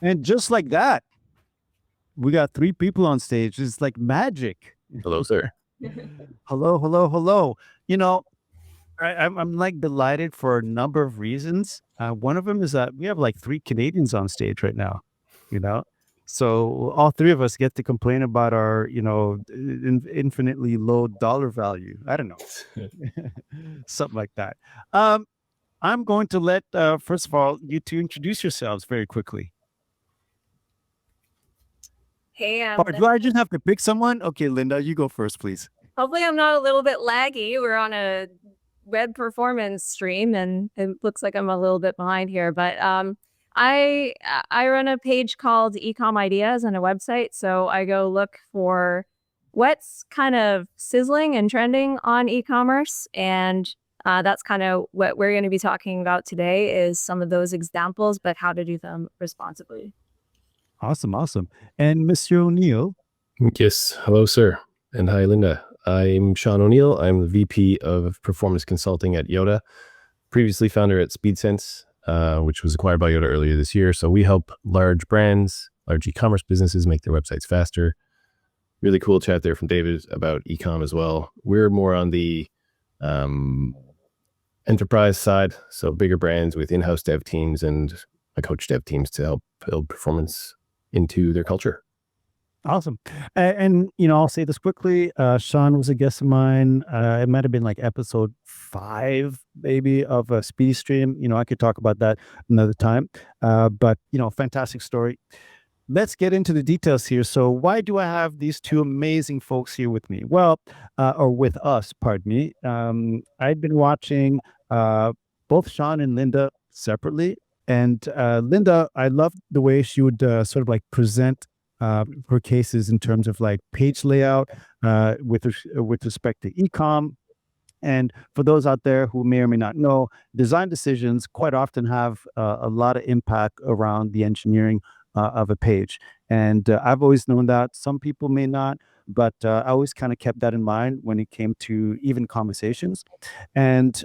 And just like that, we got 3 people on stage. It's like magic. Hello, sir. Hello, hello, hello. You know, I'm like delighted for a number of reasons. One of them is that we have like 3 Canadians on stage right now, you know? So all 3 of us get to complain about our, infinitely low dollar value. I don't know. Something like that. I'm going to let, first of all, you 2 introduce yourselves very quickly. Hey, Or do I just have to pick someone? Okay, Linda, you go first, please. hopefully I'm not a little bit laggy. We're on a web performance stream and it looks like I'm a little bit behind here, but I run a page called Ecom Ideas on a website. So I go look for what's kind of sizzling and trending on e-commerce. And that's kind of what we're going to be talking about today is some of those examples, but how to do them responsibly. Awesome, awesome. And Mr. O'Neil. Yes. Hello, sir. And hi, Linda. I'm Shawn O'Neil. I'm the VP of Performance Consulting at Yoda, previously founder at SpeedSense, which was acquired by Yoda earlier this year. So we help large brands, large e-commerce businesses make their websites faster. Really cool chat there from David about e-com as well. We're more on the enterprise side, so bigger brands with in-house dev teams, and I coach dev teams to help build performance into their culture. Awesome. And I'll say this quickly. Shawn was a guest of mine. It might have been like episode 5, maybe, of a Speedy Stream. I could talk about that another time. But fantastic story. Let's get into the details here. So why do I have these 2 amazing folks here with me? Well, or with us, pardon me. I'd been watching both Shawn and Linda separately. And Linda, I loved the way she would sort of like present her cases in terms of like page layout with respect to e-com. And for those out there who may or may not know, design decisions quite often have a lot of impact around the engineering of a page. And I've always known that. Some people may not, but I always kind of kept that in mind when it came to even conversations. And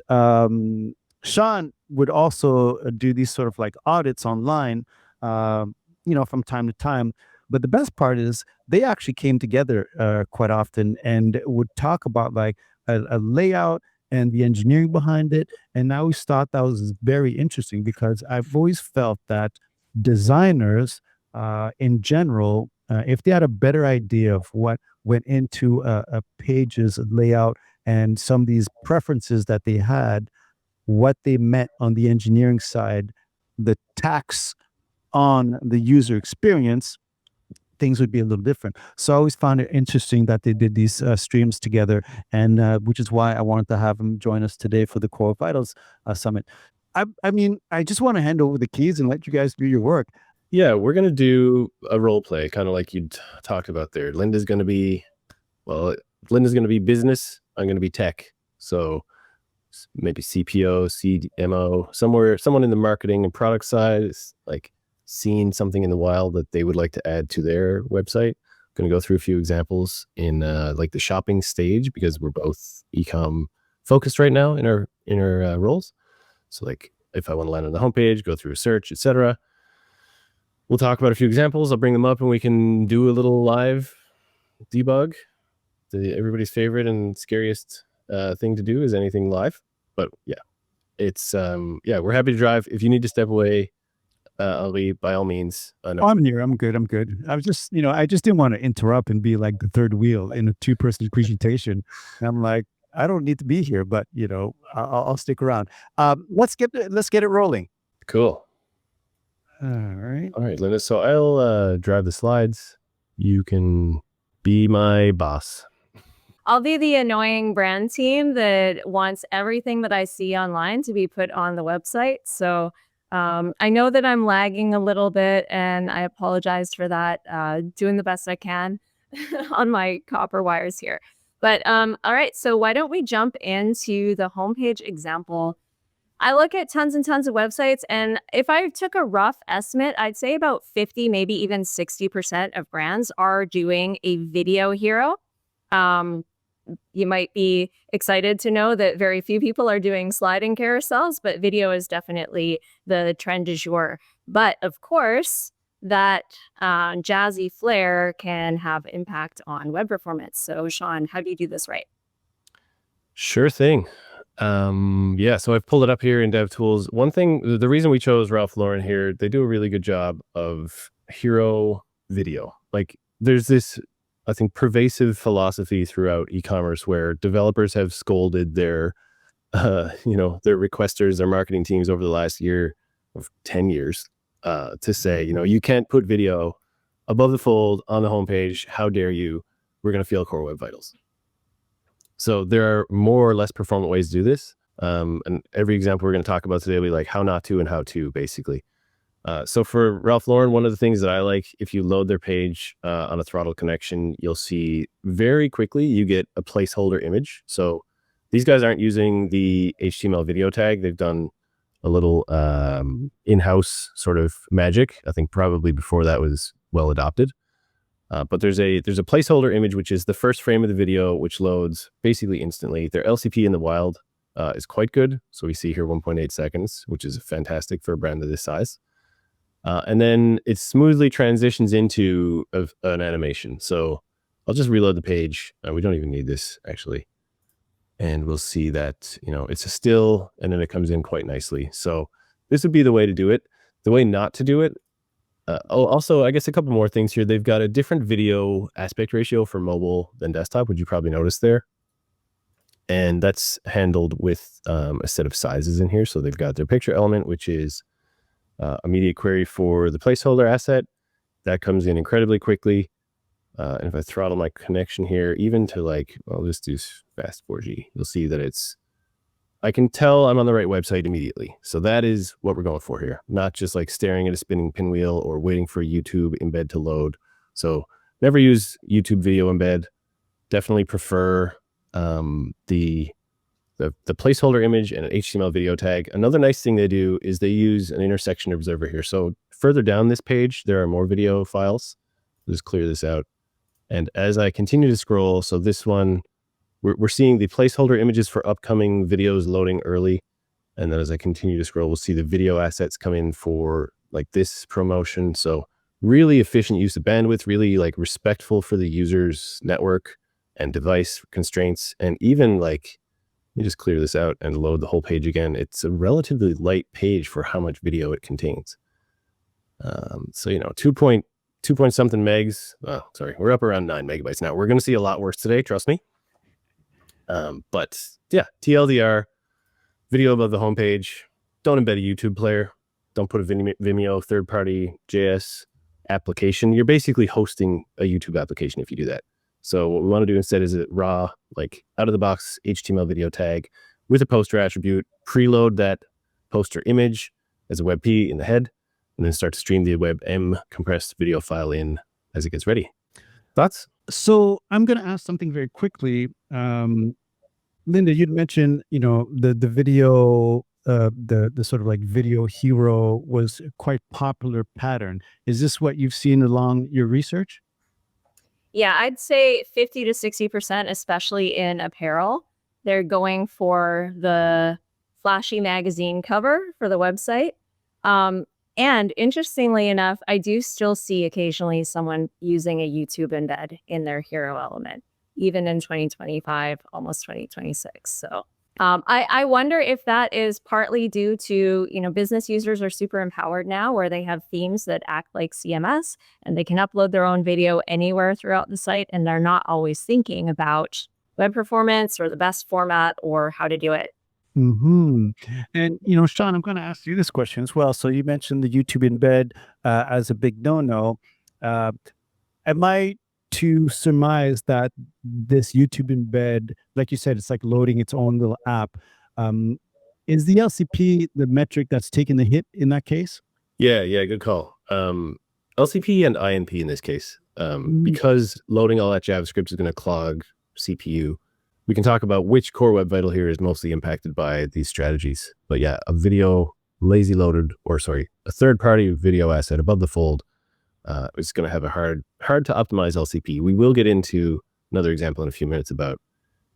Shawn would also do these sort of like audits online, from time to time. But the best part is they actually came together quite often and would talk about like a layout and the engineering behind it. And I always thought that was very interesting because I've always felt that designers in general, if they had a better idea of what went into a page's layout and some of these preferences that they had, what they meant on the engineering side, the tax on the user experience, things would be a little different. So I always found it interesting that they did these streams together, and which is why I wanted to have them join us today for the Core Vitals Summit. I mean, I just want to hand over the keys and let you guys do your work. Yeah, we're going to do a role play, kind of like you talked about there. Linda's going to be business. I'm going to be tech. So maybe CPO, CMO, someone in the marketing and product side is like seeing something in the wild that they would like to add to their website. I'm going to go through a few examples in like the shopping stage because we're both e-com focused right now in our roles. So like if I want to land on the homepage, go through a search, etc. We'll talk about a few examples. I'll bring them up and we can do a little live debug. Everybody's favorite and scariest thing to do is anything live. But yeah, it's we're happy to drive. If you need to step away, Ali, by all means. No. I'm here. I'm good. I was just, I just didn't want to interrupt and be like the third wheel in a 2-person presentation. And I'm like, I don't need to be here, but I'll stick around. Let's get it rolling. Cool. All right, Linda. So I'll drive the slides. You can be my boss. I'll be the annoying brand team that wants everything that I see online to be put on the website. So I know that I'm lagging a little bit and I apologize for that. Doing the best I can on my copper wires here. But all right, so why don't we jump into the homepage example? I look at tons and tons of websites, and if I took a rough estimate, I'd say about 50, maybe even 60% of brands are doing a video hero. You might be excited to know that very few people are doing sliding carousels, but video is definitely the trend du jour. But of course, that jazzy flair can have impact on web performance. So Shawn, how do you do this right? Sure thing. Yeah, so I've pulled it up here in DevTools. One thing, the reason we chose Ralph Lauren here, they do a really good job of hero video. Like there's this, I think, pervasive philosophy throughout e-commerce where developers have scolded their, their requesters, their marketing teams over the last year of 10 years to say, you can't put video above the fold on the homepage. How dare you? We're going to fail core web vitals. So there are more or less performant ways to do this. And every example we're going to talk about today will be like how not to and how to, basically. So for Ralph Lauren, one of the things that I like, if you load their page on a throttle connection, you'll see very quickly you get a placeholder image. So these guys aren't using the HTML video tag. They've done a little in-house sort of magic. I think probably before that was well adopted. But there's a placeholder image, which is the first frame of the video, which loads basically instantly. Their LCP in the wild is quite good. So we see here 1.8 seconds, which is fantastic for a brand of this size. And then it smoothly transitions into an animation. So I'll just reload the page. We don't even need this, actually. And we'll see that, it's a still, and then it comes in quite nicely. So this would be the way to do it. The way not to do it, also, I guess a couple more things here. They've got a different video aspect ratio for mobile than desktop, which you probably noticed there. And that's handled with a set of sizes in here. So they've got their picture element, which is a media query for the placeholder asset. That comes in incredibly quickly. And if I throttle my connection here, even to I'll just do fast 4G, you'll see that I can tell I'm on the right website immediately. So that is what we're going for here. Not just staring at a spinning pinwheel or waiting for a YouTube embed to load. So never use YouTube video embed. Definitely prefer the placeholder image and an HTML video tag. Another nice thing they do is they use an intersection observer here. So further down this page, there are more video files. I'll just clear this out. And as I continue to scroll, so this one, we're seeing the placeholder images for upcoming videos loading early. And then as I continue to scroll, we'll see the video assets come in for this promotion. So really efficient use of bandwidth, really respectful for the user's network and device constraints. And even let me just clear this out and load the whole page again. It's a relatively light page for how much video it contains. So, 2 point something megs. Oh, sorry. We're up around 9 megabytes now. We're going to see a lot worse today. Trust me. But yeah, TLDR, video above the homepage. Don't embed a YouTube player. Don't put a Vimeo third-party JS application. You're basically hosting a YouTube application if you do that. So what we want to do instead is a raw, out-of-the-box HTML video tag with a poster attribute, preload that poster image as a WebP in the head, and then start to stream the WebM compressed video file in as it gets ready. Thoughts? So I'm going to ask something very quickly. Linda, you'd mentioned, the video, the sort of video hero was a quite popular pattern. Is this what you've seen along your research? Yeah, I'd say 50 to 60%, especially in apparel. They're going for the flashy magazine cover for the website. And interestingly enough, I do still see occasionally someone using a YouTube embed in their hero element, even in 2025, almost 2026. So I wonder if that is partly due to, business users are super empowered now where they have themes that act like CMS and they can upload their own video anywhere throughout the site. And they're not always thinking about web performance or the best format or how to do it. Mm-hmm. And, Shawn, I'm going to ask you this question as well. So you mentioned the YouTube embed as a big no-no. Am I to surmise that this YouTube embed, like you said, it's like loading its own little app? Is the LCP the metric that's taking the hit in that case? Yeah, good call. LCP and INP in this case, because loading all that JavaScript is going to clog CPU. We can talk about which core web vital here is mostly impacted by these strategies. But yeah, a third-party video asset above the fold is going to have a hard to optimize LCP. We will get into another example in a few minutes about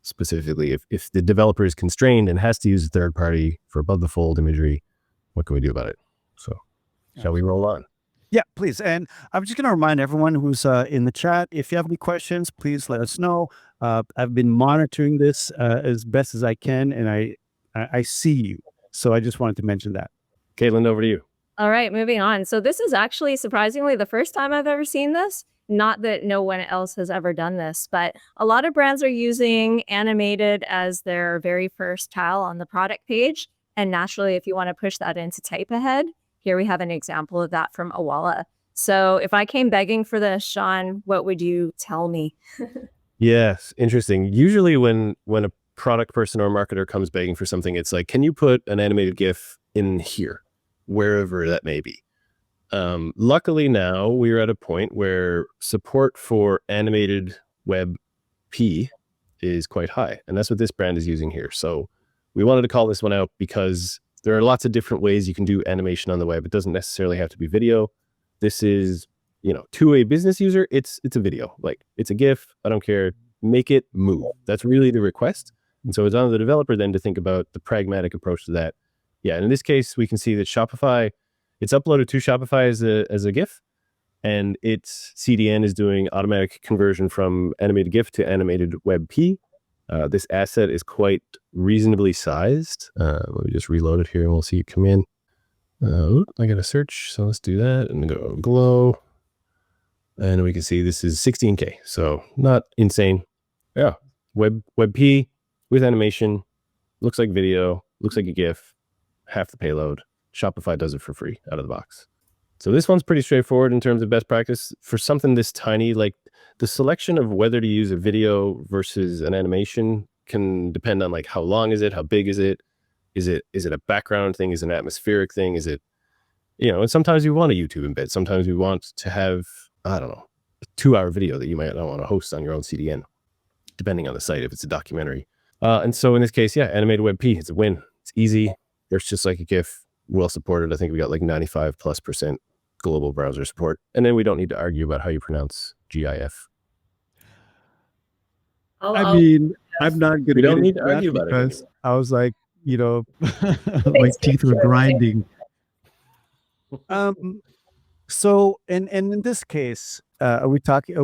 specifically if the developer is constrained and has to use a third party for above the fold imagery, what can we do about it? So shall we roll on? Yeah, please. And I'm just going to remind everyone who's in the chat, if you have any questions, please let us know. I've been monitoring this as best as I can, and I see you. So I just wanted to mention that. Caitlin, over to you. All right, moving on. So this is actually surprisingly the first time I've ever seen this. Not that no one else has ever done this, but a lot of brands are using animated as their very first tile on the product page. And naturally, if you want to push that into type ahead, here we have an example of that from Awala. So if I came begging for this, Shawn, what would you tell me? Yes, interesting. Usually when a product person or marketer comes begging for something, it's like, can you put an animated GIF in here, wherever that may be? Luckily now we're at a point where support for animated web P is quite high, and that's what this brand is using here. So we wanted to call this one out because there are lots of different ways you can do animation on the web. It doesn't necessarily have to be video. This is, to a business user, it's a video. Like, it's a GIF. I don't care. Make it move. That's really the request. And so it's on the developer then to think about the pragmatic approach to that. Yeah, and in this case, we can see that Shopify, it's uploaded to Shopify as a GIF, and its CDN is doing automatic conversion from animated GIF to animated WebP. This asset is quite reasonably sized. Let me just reload it here and we'll see it come in. I got a search, so let's do that and go glow. And we can see this is 16K, so not insane. Yeah, WebP with animation, looks like video, looks like a GIF, half the payload. Shopify does it for free out of the box. So this one's pretty straightforward in terms of best practice. For something this tiny, like the selection of whether to use a video versus an animation can depend on like how long is it, how big is it a background thing, is it an atmospheric thing, is it, and sometimes you want a YouTube embed, sometimes we want to have, I don't know, a 2-hour video that you might not want to host on your own CDN, depending on the site if it's a documentary. And so in this case, yeah, animated WebP, it's a win. It's easy. It's just like a GIF, well supported. I think we got like 95+% global browser support. And then we don't need to argue about how you pronounce GIF. I mean, I'm not going to. We don't need to argue about it because I was like, my teeth were grinding. So, and in this case, are we talking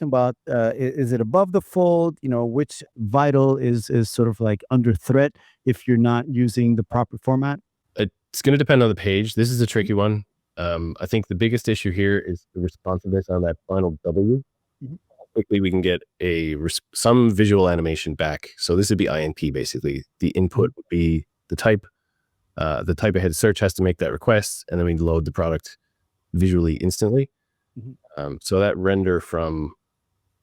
about, is it above the fold? Which vital is sort of like under threat if you're not using the proper format? It's going to depend on the page. This is a tricky one. I think the biggest issue here is the responsiveness on that final W. Mm-hmm. Quickly we can get some visual animation back. So this would be INP basically. The input would be the type. The type ahead search has to make that request, and then we load the product visually instantly. Mm-hmm. So that render from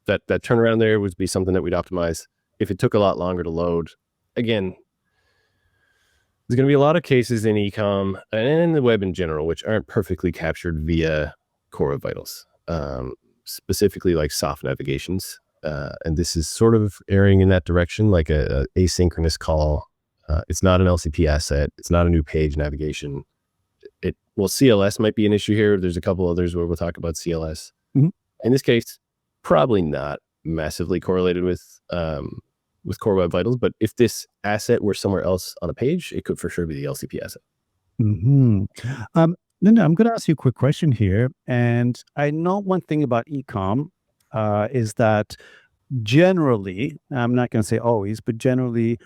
that turnaround there would be something that we'd optimize. If it took a lot longer to load, again, there's going to be a lot of cases in e-com and in the web in general, which aren't perfectly captured via Core Web Vitals, specifically like soft navigations. And this is sort of erring in that direction, like a asynchronous call. It's not an LCP asset. It's not a new page navigation. CLS might be an issue here. There's a couple others where we'll talk about CLS. Mm-hmm. In this case, probably not massively correlated with Core Web Vitals, but if this asset were somewhere else on a page, it could for sure be the LCP asset. Mm-hmm. Linda, I'm going to ask you a quick question here. And I know one thing about e-com is that generally, I'm not going to say always, but generally,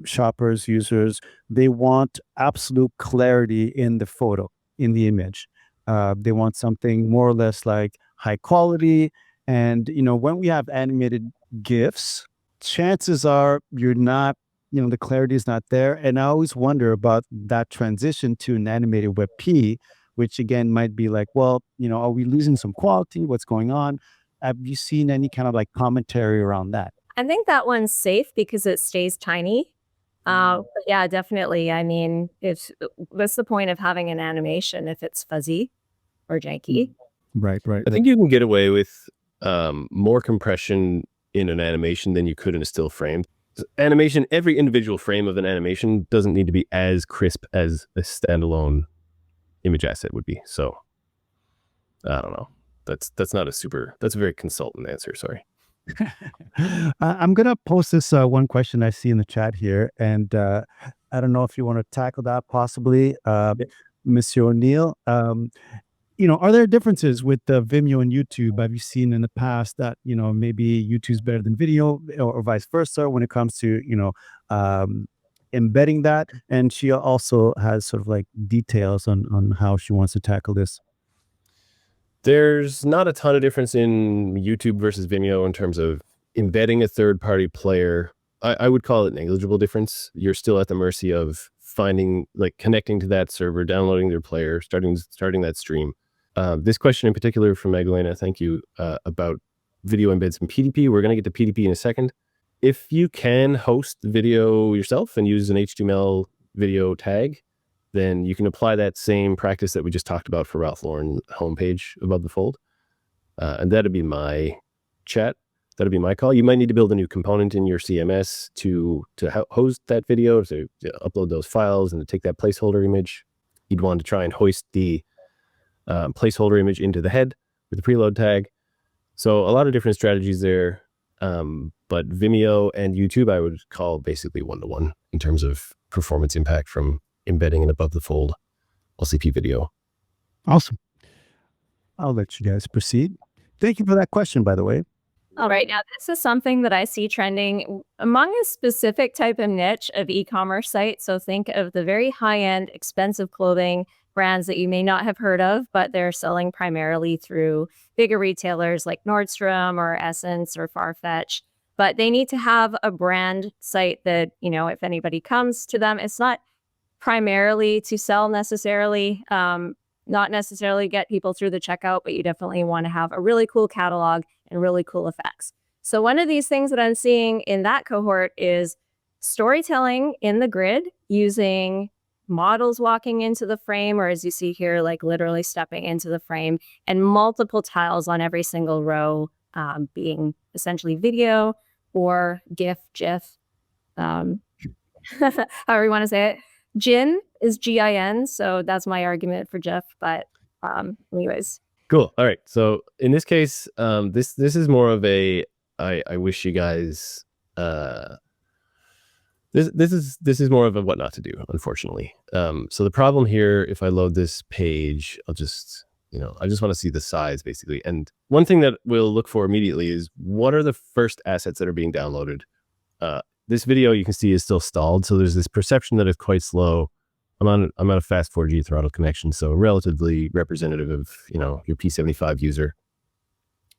shoppers, users, they want absolute clarity in the photo, in the image. They want something more or less like high quality. And, when we have animated GIFs, chances are you're not, the clarity is not there. And I always wonder about that transition to an animated WebP, which again might be like, well, are we losing some quality? What's going on? Have you seen any kind of like commentary around that? I think that one's safe because it stays tiny. But yeah, definitely. I mean, what's the point of having an animation if it's fuzzy or janky? Right. I think you can get away with more compression in an animation than you could in a still frame. Animation, every individual frame of an animation doesn't need to be as crisp as a standalone image asset would be. So I don't know. That's a very consultant answer. Sorry. I'm going to post this one question I see in the chat here. And I don't know if you want to tackle that possibly, Monsieur O'Neil. are there differences with Vimeo and YouTube? Have you seen in the past that, maybe YouTube's better than video, or vice versa when it comes to, um, embedding that? And she also has sort of like details on how she wants to tackle this. There's not a ton of difference in YouTube versus Vimeo in terms of embedding a third-party player. I would call it negligible difference. You're still at the mercy of finding, like, connecting to that server, downloading their player, starting that stream. This question in particular from Magdalena, thank you, about video embeds in PDP. We're going to get to PDP in a second. If you can host the video yourself and use an HTML video tag, then you can apply that same practice that we just talked about for Ralph Lauren homepage above the fold. And that'd be my chat. That'd be my call. You might need to build a new component in your CMS to host that video, to upload those files and to take that placeholder image. You'd want to try and hoist the placeholder image into the head with the preload tag. So a lot of different strategies there. But Vimeo and YouTube, I would call basically 1-to-1 in terms of performance impact from embedding an above the fold LCP video. Awesome. I'll let you guys proceed. Thank you for that question, by the way. All right. Now, this is something that I see trending among a specific type of niche of e-commerce sites. So think of the very high-end, expensive clothing brands that you may not have heard of, but they're selling primarily through bigger retailers like Nordstrom or Essence or Farfetch. But they need to have a brand site that, if anybody comes to them, it's not primarily to sell necessarily, not necessarily get people through the checkout, but you definitely want to have a really cool catalog and really cool effects. So one of these things that I'm seeing in that cohort is storytelling in the grid using models walking into the frame, or as you see here, like literally stepping into the frame, and multiple tiles on every single row being essentially video or GIF, however you want to say it. Gin is GIN, so that's my argument for GIF. But anyways. Cool. All right. So in this case, this is more of a I wish you guys this is more of a what not to do, unfortunately. So the problem here, if I load this page, I'll just I just want to see the size basically. And one thing that we'll look for immediately is what are the first assets that are being downloaded. This video you can see is still stalled, so there's this perception that it's quite slow. I'm on a fast 4G throttle connection, so relatively representative of your P75 user.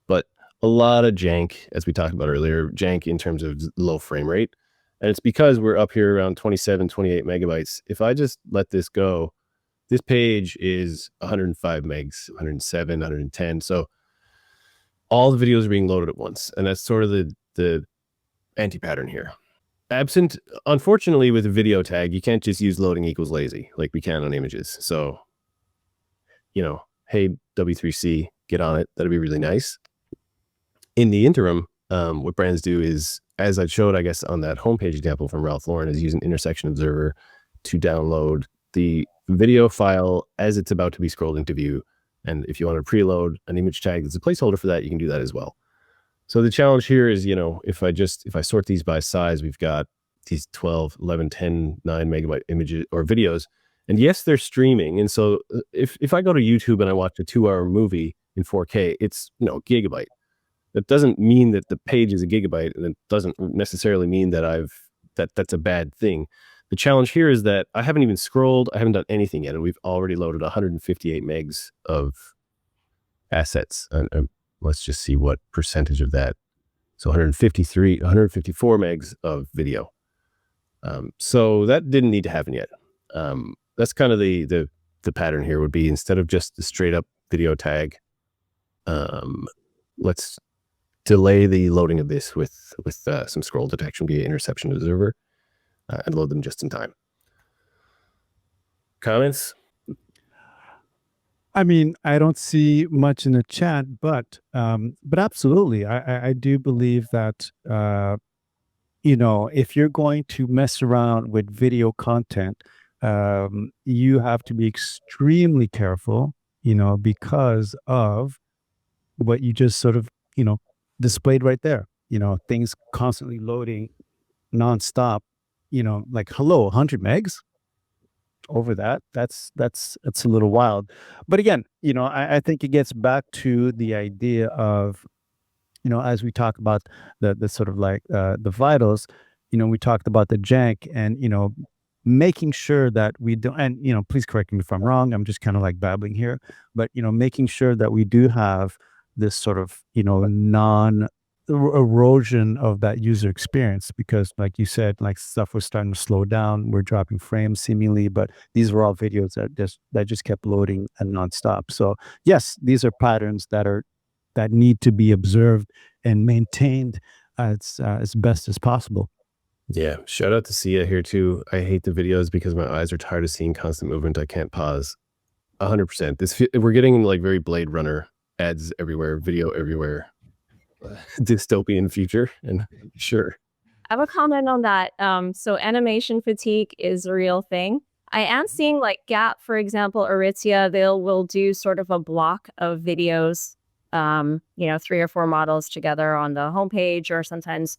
But a lot of jank, as we talked about earlier, jank in terms of low frame rate, and it's because we're up here around 27, 28 megabytes. If I just let this go, this page is 105 megs, 107, 110. So all the videos are being loaded at once, and that's sort of the anti-pattern here. Absent, unfortunately, with a video tag, you can't just use loading equals lazy like we can on images. So, hey, W3C, get on it. That'd be really nice. In the interim, what brands do is, as I showed, I guess, on that homepage example from Ralph Lauren, is use an intersection observer to download the video file as it's about to be scrolled into view. And if you want to preload an image tag that's a placeholder for that, you can do that as well. So the challenge here is, if I sort these by size, we've got these 12, 11, 10, 9 megabyte images or videos. And yes, they're streaming. And so if I go to YouTube and I watch a 2-hour movie in 4K, it's, gigabyte. That doesn't mean that the page is a gigabyte, and it doesn't necessarily mean that that's a bad thing. The challenge here is that I haven't even scrolled. I haven't done anything yet. And we've already loaded 158 megs of assets. And let's just see what percentage of that. So 154 megs of video. So that didn't need to happen yet. That's kind of the pattern here would be, instead of just the straight up video tag, let's delay the loading of this with some scroll detection via interception observer and load them just in time. Comments? I mean, I don't see much in the chat, but absolutely, I do believe that if you're going to mess around with video content, you have to be extremely careful, because of what you just sort of displayed right there. Things constantly loading nonstop. Like, hello, 100 megs. over that, it's a little wild. But again, I think it gets back to the idea of, as we talk about the sort of like the vitals, we talked about the jank and, making sure that we don't, and, please correct me if I'm wrong. I'm just kind of like babbling here, but, making sure that we do have this sort of, non erosion of that user experience, because like you said, like stuff was starting to slow down. We're dropping frames seemingly, but these were all videos that just kept loading and nonstop. So yes, these are patterns that need to be observed and maintained as best as possible. Yeah, shout out to Sia here too. I hate the videos because my eyes are tired of seeing constant movement. I can't pause. 100%. We're getting like very Blade Runner ads everywhere, video everywhere, dystopian future, and sure. I have a comment on that. So animation fatigue is a real thing. I am seeing like Gap, for example, Aritzia, will do sort of a block of videos, 3 or 4 models together on the homepage, or sometimes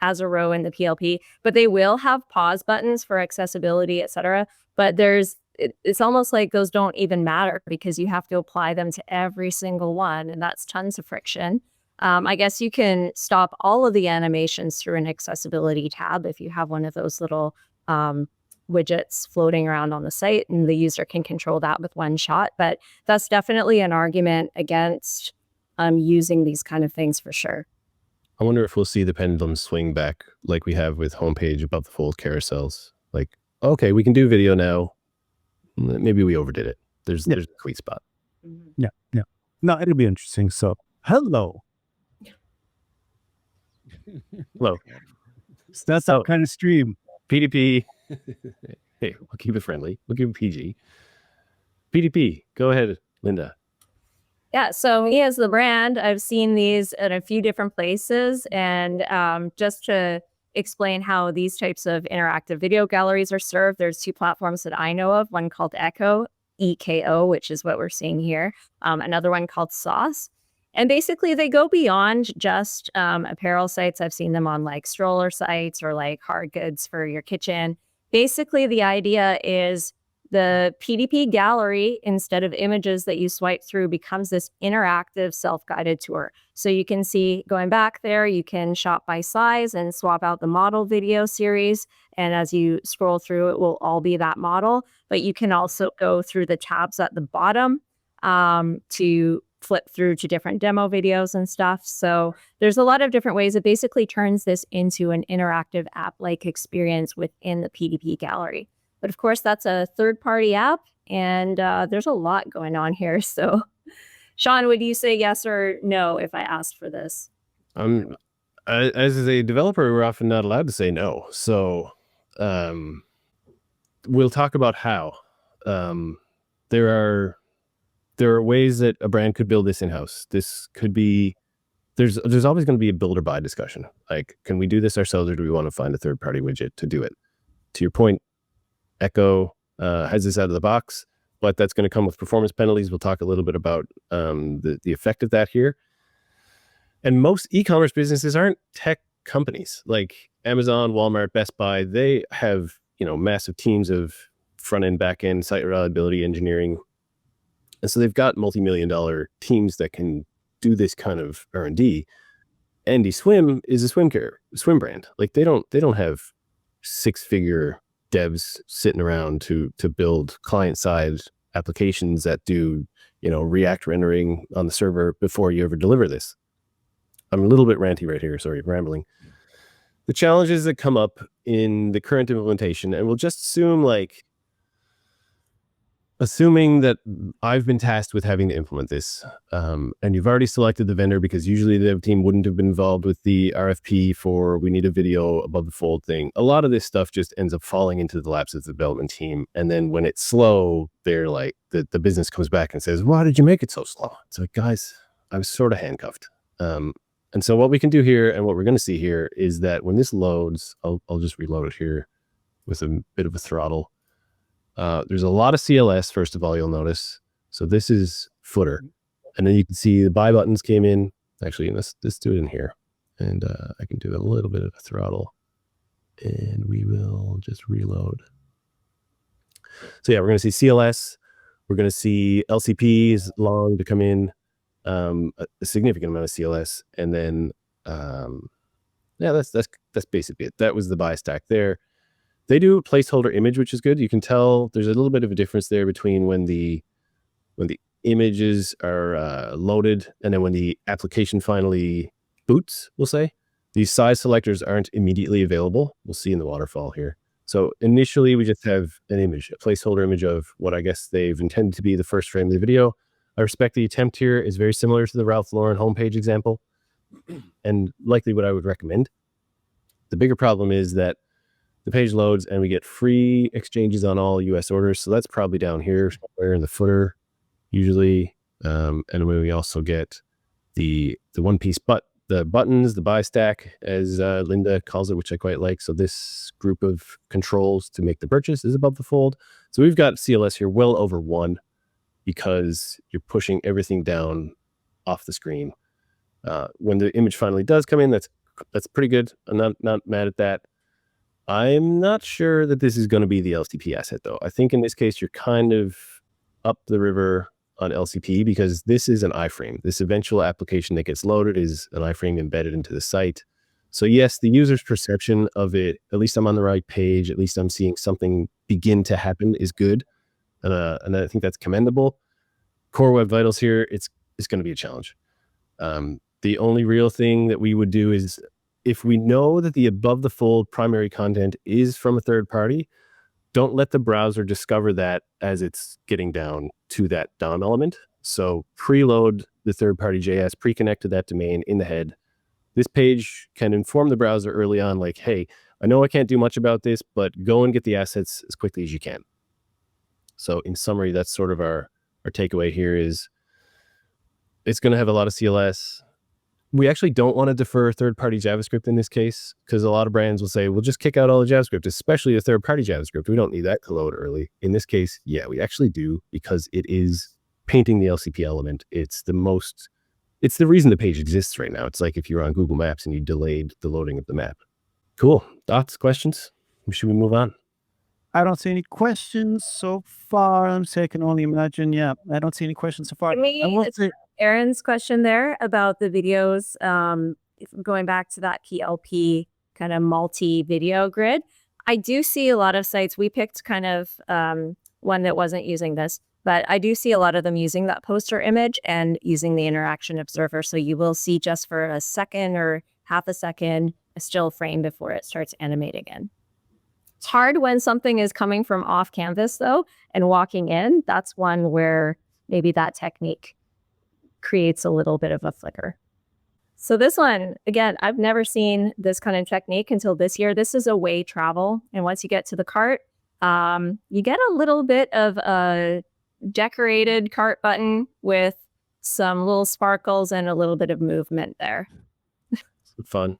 as a row in the PLP, but they will have pause buttons for accessibility, etc. But it's almost like those don't even matter because you have to apply them to every single one, and that's tons of friction. I guess you can stop all of the animations through an accessibility tab if you have one of those little widgets floating around on the site, and the user can control that with one shot. But that's definitely an argument against using these kind of things for sure. I wonder if we'll see the pendulum swing back like we have with homepage above the fold carousels. Like, okay, we can do video now. Maybe we overdid it. There's a sweet spot. Yeah. No, it'll be interesting. So, hello. So that's our kind of stream. PDP. Hey, we'll keep it friendly. We'll keep it PG. PDP. Go ahead, Linda. Yeah, so me as the brand, I've seen these at a few different places. And just to explain how these types of interactive video galleries are served, there's 2 platforms that I know of, one called Echo, EKO, which is what we're seeing here, another one called Sauce. And basically, they go beyond just apparel sites. I've seen them on like stroller sites or like hard goods for your kitchen. Basically, the idea is the PDP gallery, instead of images that you swipe through, becomes this interactive self-guided tour. So you can see, going back there, you can shop by size and swap out the model video series. And as you scroll through, it will all be that model. But you can also go through the tabs at the bottom to flip through to different demo videos and stuff. So there's a lot of different ways. It basically turns this into an interactive app-like experience within the PDP gallery. But of course, that's a third-party app, and there's a lot going on here. So, Shawn, would you say yes or no if I asked for this? As a developer, we're often not allowed to say no. So, we'll talk about how. There are ways that a brand could build this in-house. This could be, there's always going to be a build or buy discussion. Like, can we do this ourselves, or do we want to find a third-party widget to do it? To your point, Echo has this out of the box, but that's going to come with performance penalties. We'll talk a little bit about the effect of that here. And most e-commerce businesses aren't tech companies like Amazon, Walmart, Best Buy. They have, massive teams of front-end, back-end, site reliability engineering. And so they've got multi-million-dollar teams that can do this kind of R&D. Andy Swim is a swim brand. Like they don't have 6-figure devs sitting around to build client-side applications that do, React rendering on the server before you ever deliver this. I'm a little bit ranty right here. Sorry, rambling. The challenges that come up in the current implementation, and we'll just assuming that I've been tasked with having to implement this, and you've already selected the vendor, because usually the dev team wouldn't have been involved with the RFP for we need a video above the fold thing. A lot of this stuff just ends up falling into the laps of the development team. And then when it's slow, they're like, the business comes back and says, why did you make it so slow? It's like, guys, I was sort of handcuffed. And so what we can do here, and what we're going to see here, is that when this loads, I'll just reload it here with a bit of a throttle. There's a lot of CLS, first of all, you'll notice. So this is footer. And then you can see the buy buttons came in. Actually, let's do it in here. And I can do a little bit of a throttle. And we will just reload. So yeah, we're going to see CLS. We're going to see LCPs long to come in, a significant amount of CLS, and then yeah, that's basically it. That was the buy stack there. They do placeholder image, which is good. You can tell there's a little bit of a difference there between when the images are loaded and then when the application finally boots, we'll say. These size selectors aren't immediately available. We'll see in the waterfall here. So initially we just have an image, a placeholder image of what I guess they've intended to be the first frame of the video. I respect the attempt here is very similar to the Ralph Lauren homepage example and likely what I would recommend. The bigger problem is that the page loads and we get free exchanges on all US orders. So that's probably down here somewhere in the footer usually. And we also get the one piece, but the buttons, the buy stack, as Linda calls it, which I quite like. So this group of controls to make the purchase is above the fold. So we've got CLS here well over 1 because you're pushing everything down off the screen. When the image finally does come in, that's pretty good. I'm not mad at that. I'm not sure that this is going to be the LCP asset though. I think in this case, you're kind of up the river on LCP because this is an iframe. This eventual application that gets loaded is an iframe embedded into the site. So yes, the user's perception of it, at least I'm on the right page, at least I'm seeing something begin to happen, is good. And I think that's commendable. Core Web Vitals here, it's going to be a challenge. The only real thing that we would do is if we know that the above the fold primary content is from a third party, don't let the browser discover that as it's getting down to that DOM element. So preload the third-party JS, pre-connect to that domain in the head. This page can inform the browser early on, like, hey, I know I can't do much about this, but go and get the assets as quickly as you can. So in summary, that's sort of our takeaway here is it's going to have a lot of CLS. We actually don't want to defer third-party JavaScript in this case because a lot of brands will say, well, just kick out all the JavaScript, especially the third-party JavaScript. We don't need that to load early. In this case, yeah, we actually do because it is painting the LCP element. It's the reason the page exists right now. It's like if you're on Google Maps and you delayed the loading of the map. Cool. Thoughts, questions? Should we move on? I don't see any questions so far. I'm saying I can only imagine. Yeah, I don't see any questions so far. Aaron's question there about the videos, going back to that PLP kind of multi-video grid. I do see a lot of sites. We picked kind of one that wasn't using this, but I do see a lot of them using that poster image and using the interaction observer. So you will see just for a second or half a second, a still frame before it starts animating in. It's hard when something is coming from off canvas though, and walking in. That's one where maybe that technique creates a little bit of a flicker. So this one, again, I've never seen this kind of technique until this year. This is away travel. And once you get to the cart, you get a little bit of a decorated cart button with some little sparkles and a little bit of movement there. Fun.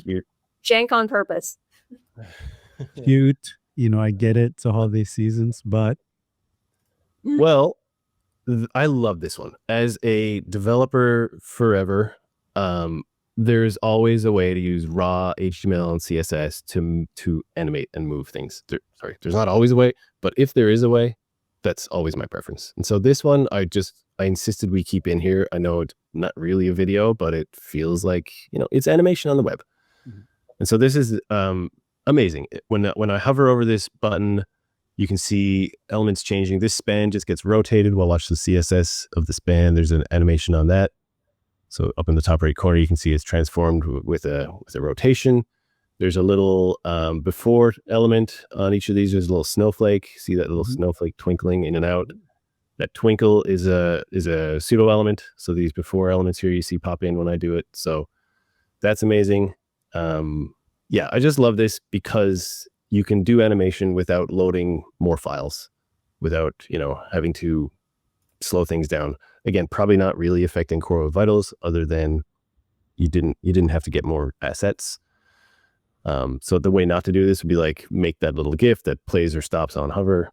Cute. Jank on purpose. Cute. I get it. It's a holiday seasons, but. Well, I love this one. As a developer forever, there's always a way to use raw HTML and CSS to animate and move things. There's not always a way, but if there is a way, that's always my preference. And so this one, I insisted we keep in here. I know it's not really a video, but it feels like, it's animation on the web. Mm-hmm. And so this is amazing. When I hover over this button, you can see elements changing. This span just gets rotated. We'll watch the CSS of the span. There's an animation on that. So up in the top right corner, you can see it's transformed with a rotation. There's a little before element on each of these. There's a little snowflake. See that little snowflake twinkling in and out? That twinkle is a pseudo element. So these before elements here you see pop in when I do it. So that's amazing. Yeah, I just love this because you can do animation without loading more files, without, having to slow things down. Again, probably not really affecting Core Web Vitals other than you didn't have to get more assets. So the way not to do this would be like make that little GIF that plays or stops on hover.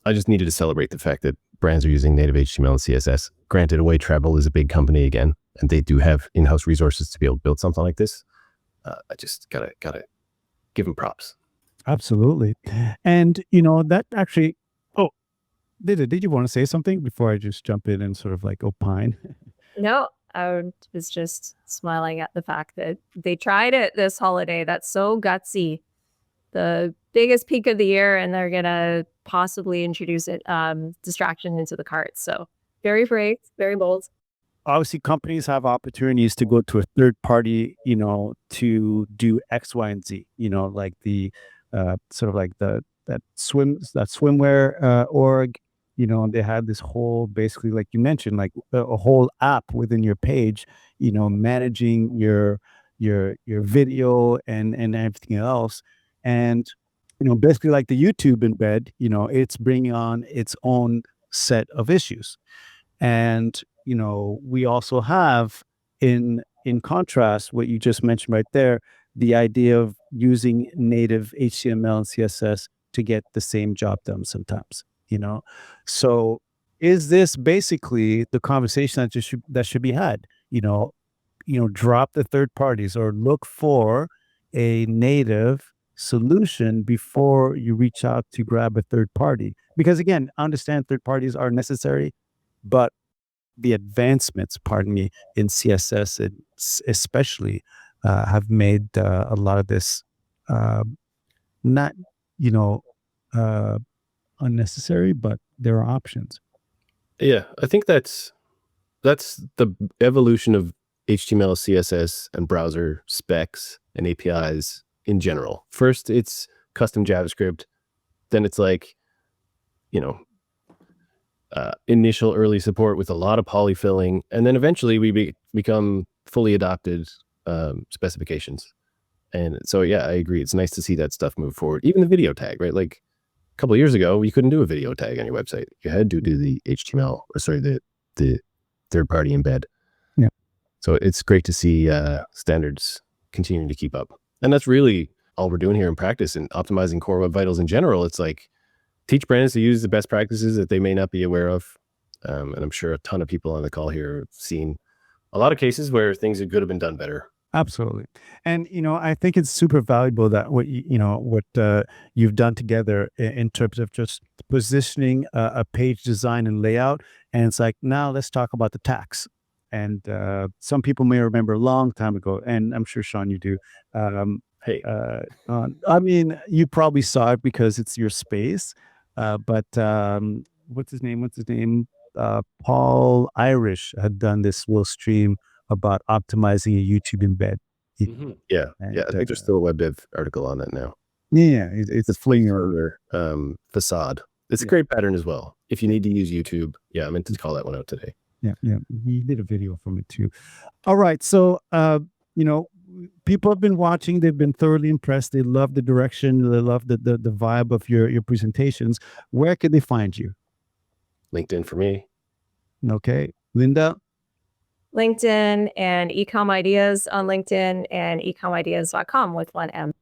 I just needed to celebrate the fact that brands are using native HTML and CSS. Granted, Away Travel is a big company again, and they do have in-house resources to be able to build something like this. I just gotta give them props. Absolutely. And, that actually, oh, did you want to say something before I just jump in and sort of like opine? No, I was just smiling at the fact that they tried it this holiday. That's so gutsy. The biggest peak of the year, and they're gonna possibly introduce it distraction into the cart. So very brave, very bold. Obviously, companies have opportunities to go to a third party, to do X, Y, and Z, like the sort of like that swimwear org, they had this whole, basically, like you mentioned, like a whole app within your page, managing your video and everything else. And, basically like the YouTube embed, it's bringing on its own set of issues. And, we also have in contrast what you just mentioned right there, the idea of using native HTML and CSS to get the same job done sometimes, you know. So is this basically the conversation that should be had? Drop the third parties or look for a native solution before you reach out to grab a third party. Because again, I understand third parties are necessary, but the advancements, pardon me, in CSS and especially have made a lot of this uh, not, you know, uh, unnecessary, but there are options. Yeah, I think that's the evolution of HTML, CSS, and browser specs and APIs in general. First, it's custom JavaScript. Then it's like, you know, initial early support with a lot of polyfilling, and then eventually we become fully adopted specifications. And so, yeah, I agree. It's nice to see that stuff move forward. Even the video tag, right? Like a couple of years ago, you couldn't do a video tag on your website. You had to do the HTML, or sorry, the third party embed. Yeah. So it's great to see standards continuing to keep up. And that's really all we're doing here in practice and optimizing Core Web Vitals in general. It's like teach brands to use the best practices that they may not be aware of. And I'm sure a ton of people on the call here have seen a lot of cases where things could have been done better. Absolutely. And, I think it's super valuable that what you've done together in terms of just positioning a page design and layout. And it's like, now let's talk about the tax. And some people may remember a long time ago, and I'm sure, Shawn, you do. Hey, I mean, you probably saw it because it's your space. But what's his name? Paul Irish had done this little stream about optimizing a YouTube embed. yeah, And, I think there's still a web dev article on that now. yeah, it's fling or facade. It's a Yeah. great pattern as well. If you need to use YouTube, yeah, I meant to call that one out today. yeah. He did a video from it too. All right, so people have been watching. They've been thoroughly impressed. They love the direction. They love the vibe of your presentations. Where can they find you? LinkedIn for me. Okay, Linda. LinkedIn and Ecom Ideas on LinkedIn and ecom ideas.com with one M.